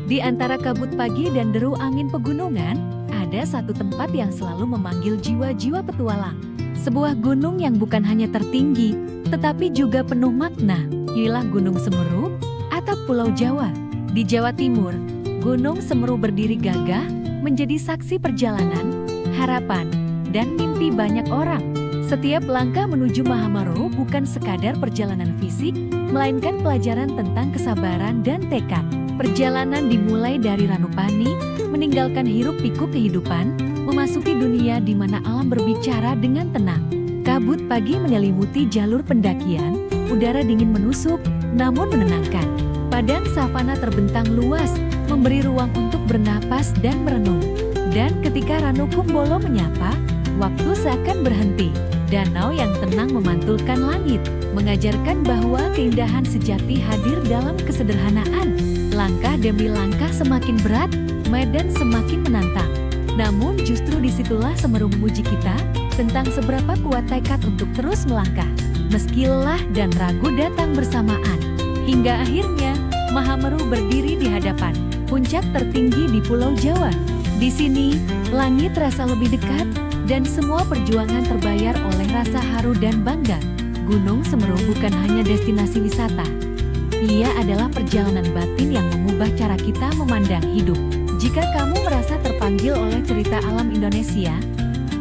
Di antara kabut pagi dan deru angin pegunungan, ada satu tempat yang selalu memanggil jiwa-jiwa petualang. Sebuah gunung yang bukan hanya tertinggi, tetapi juga penuh makna. Inilah Gunung Semeru, atap Pulau Jawa. Di Jawa Timur, Gunung Semeru berdiri gagah, menjadi saksi perjalanan, harapan, dan mimpi banyak orang. Setiap langkah menuju Mahameru bukan sekadar perjalanan fisik, melainkan pelajaran tentang kesabaran dan tekad. Perjalanan dimulai dari Ranupani, meninggalkan hiruk-pikuk kehidupan, memasuki dunia di mana alam berbicara dengan tenang. Kabut pagi menyelimuti jalur pendakian, udara dingin menusuk, namun menenangkan. Padang savana terbentang luas, memberi ruang untuk bernapas dan merenung. Dan ketika Ranu Kumbolo menyapa, waktu seakan berhenti. Danau yang tenang memantulkan langit, mengajarkan bahwa keindahan sejati hadir dalam kesederhanaan. Langkah demi langkah semakin berat, medan semakin menantang. Namun justru disitulah Semeru memuji kita, tentang seberapa kuat tekad untuk terus melangkah. Meski lelah dan ragu datang bersamaan. Hingga akhirnya, Mahameru berdiri di hadapan puncak tertinggi di Pulau Jawa. Di sini, langit terasa lebih dekat, dan semua perjuangan terbayar oleh rasa haru dan bangga. Gunung Semeru bukan hanya destinasi wisata. Ia adalah perjalanan batin yang mengubah cara kita memandang hidup. Jika kamu merasa terpanggil oleh cerita alam Indonesia,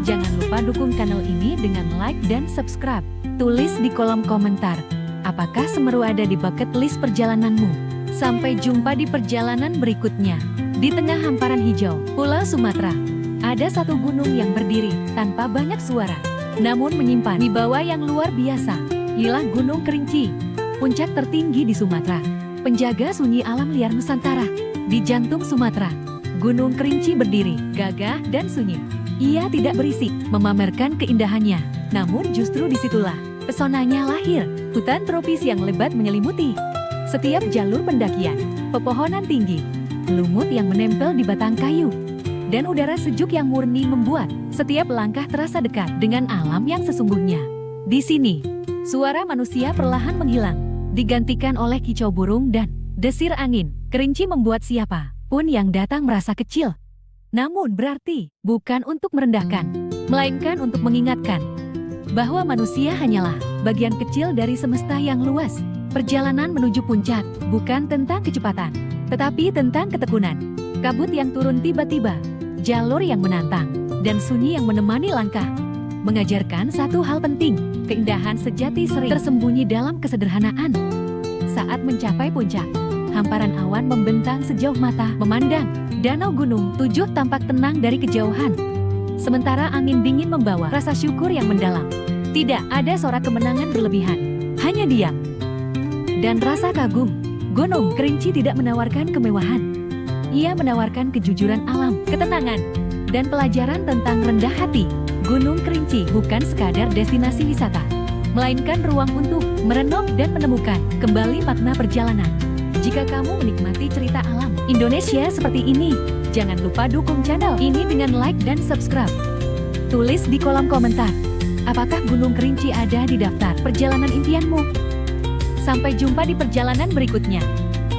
jangan lupa dukung channel ini dengan like dan subscribe. Tulis di kolom komentar, apakah Semeru ada di bucket list perjalananmu? Sampai jumpa di perjalanan berikutnya. Di tengah hamparan hijau, Pulau Sumatera, ada satu gunung yang berdiri tanpa banyak suara, namun menyimpan wibawa yang luar biasa. Inilah Gunung Kerinci, puncak tertinggi di Sumatera, penjaga sunyi alam liar Nusantara. Di jantung Sumatera, Gunung Kerinci berdiri, gagah dan sunyi. Ia tidak berisik, memamerkan keindahannya, namun justru disitulah pesonanya lahir. Hutan tropis yang lebat menyelimuti setiap jalur pendakian, pepohonan tinggi, lumut yang menempel di batang kayu, dan udara sejuk yang murni membuat setiap langkah terasa dekat dengan alam yang sesungguhnya. Di sini, suara manusia perlahan menghilang, digantikan oleh kicau burung dan desir angin. Kerinci membuat siapa pun yang datang merasa kecil. Namun berarti bukan untuk merendahkan, melainkan untuk mengingatkan bahwa manusia hanyalah bagian kecil dari semesta yang luas. Perjalanan menuju puncak bukan tentang kecepatan, tetapi tentang ketekunan. Kabut yang turun tiba-tiba, jalur yang menantang, dan sunyi yang menemani langkah, mengajarkan satu hal penting, keindahan sejati sering tersembunyi dalam kesederhanaan. Saat mencapai puncak, hamparan awan membentang sejauh mata memandang. Danau Gunung Tujuh tampak tenang dari kejauhan. Sementara angin dingin membawa rasa syukur yang mendalam. Tidak ada sorak kemenangan berlebihan, hanya diam dan rasa kagum. Gunung Kerinci tidak menawarkan kemewahan. Ia menawarkan kejujuran alam, ketenangan, dan pelajaran tentang rendah hati. Gunung Kerinci bukan sekadar destinasi wisata, melainkan ruang untuk merenung dan menemukan kembali makna perjalanan. Jika kamu menikmati cerita alam Indonesia seperti ini, jangan lupa dukung channel ini dengan like dan subscribe. Tulis di kolom komentar, apakah Gunung Kerinci ada di daftar perjalanan impianmu? Sampai jumpa di perjalanan berikutnya.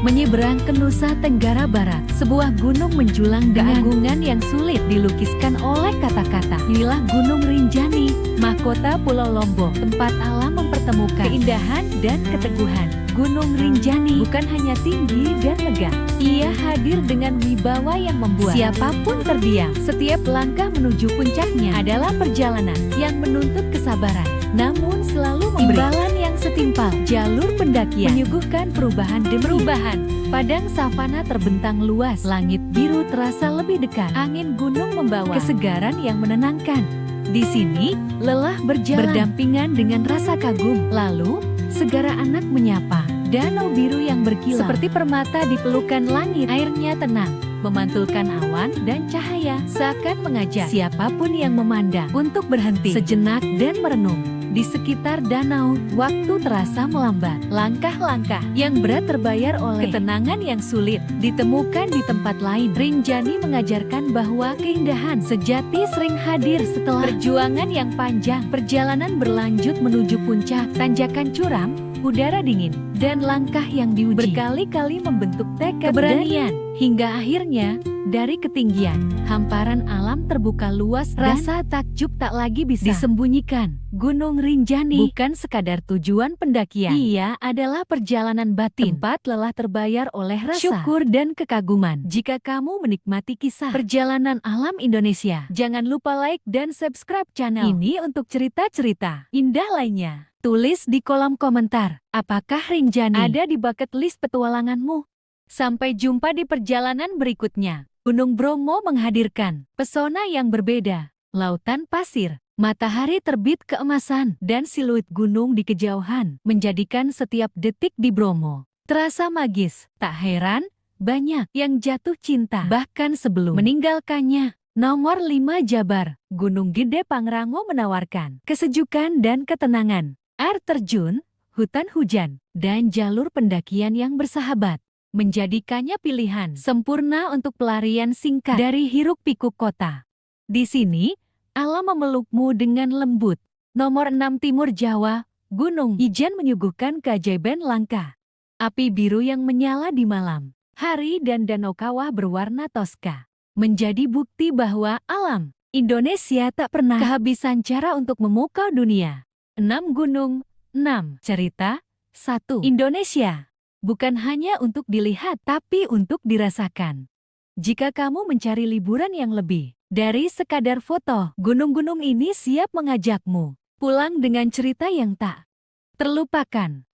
Menyeberang ke Nusa Tenggara Barat, sebuah gunung menjulang dengan keagungan yang sulit dilukiskan oleh kata-kata. Inilah Gunung Rinjani, mahkota Pulau Lombok, tempat alam mempertemukan keindahan dan keteguhan. Gunung Rinjani bukan hanya tinggi dan megah, ia hadir dengan wibawa yang membuat siapapun terdiam. Setiap langkah menuju puncaknya adalah perjalanan yang menuntut kesabaran, namun selalu memberi imbalan yang setimpal. Jalur pendakian menyuguhkan perubahan demi perubahan. Padang savana terbentang luas, langit biru terasa lebih dekat, angin gunung membawa kesegaran yang menenangkan. Di sini, lelah berjalan berdampingan dengan rasa kagum. Lalu, segara anak menyapa, danau biru yang berkilau seperti permata di pelukan langit. Airnya tenang, memantulkan awan dan cahaya, seakan mengajak siapapun yang memandang untuk berhenti sejenak dan merenung. Di sekitar danau, waktu terasa melambat. Langkah-langkah yang berat terbayar oleh ketenangan yang sulit ditemukan di tempat lain. Rinjani mengajarkan bahwa keindahan sejati sering hadir setelah perjuangan yang panjang. Perjalanan berlanjut menuju puncak, tanjakan curam, udara dingin, dan langkah yang diuji. Berkali-kali membentuk tekad keberanian, hingga akhirnya, dari ketinggian, hamparan alam terbuka luas dan rasa takjub tak lagi bisa disembunyikan. Gunung Rinjani bukan sekadar tujuan pendakian. Ia adalah perjalanan batin, tempat lelah terbayar oleh rasa syukur dan kekaguman. Jika kamu menikmati kisah perjalanan alam Indonesia, jangan lupa like dan subscribe channel ini untuk cerita-cerita indah lainnya. Tulis di kolom komentar, apakah Rinjani ada di bucket list petualanganmu? Sampai jumpa di perjalanan berikutnya. Gunung Bromo menghadirkan pesona yang berbeda. Lautan pasir, matahari terbit keemasan, dan siluet gunung di kejauhan menjadikan setiap detik di Bromo terasa magis. Tak heran, banyak yang jatuh cinta bahkan sebelum meninggalkannya. Nomor 5 Jabar, Gunung Gede Pangrango menawarkan kesejukan dan ketenangan. Air terjun, hutan hujan, dan jalur pendakian yang bersahabat menjadikannya pilihan sempurna untuk pelarian singkat dari hiruk-pikuk kota. Di sini, alam memelukmu dengan lembut. Nomor 6 Timur Jawa, Gunung Ijen menyuguhkan keajaiban langka. Api biru yang menyala di malam hari dan danau kawah berwarna toska menjadi bukti bahwa alam Indonesia tak pernah kehabisan cara untuk memukau dunia. 6 Gunung, 6 Cerita, 1 Indonesia. Bukan hanya untuk dilihat, tapi untuk dirasakan. Jika kamu mencari liburan yang lebih dari sekadar foto, gunung-gunung ini siap mengajakmu pulang dengan cerita yang tak terlupakan.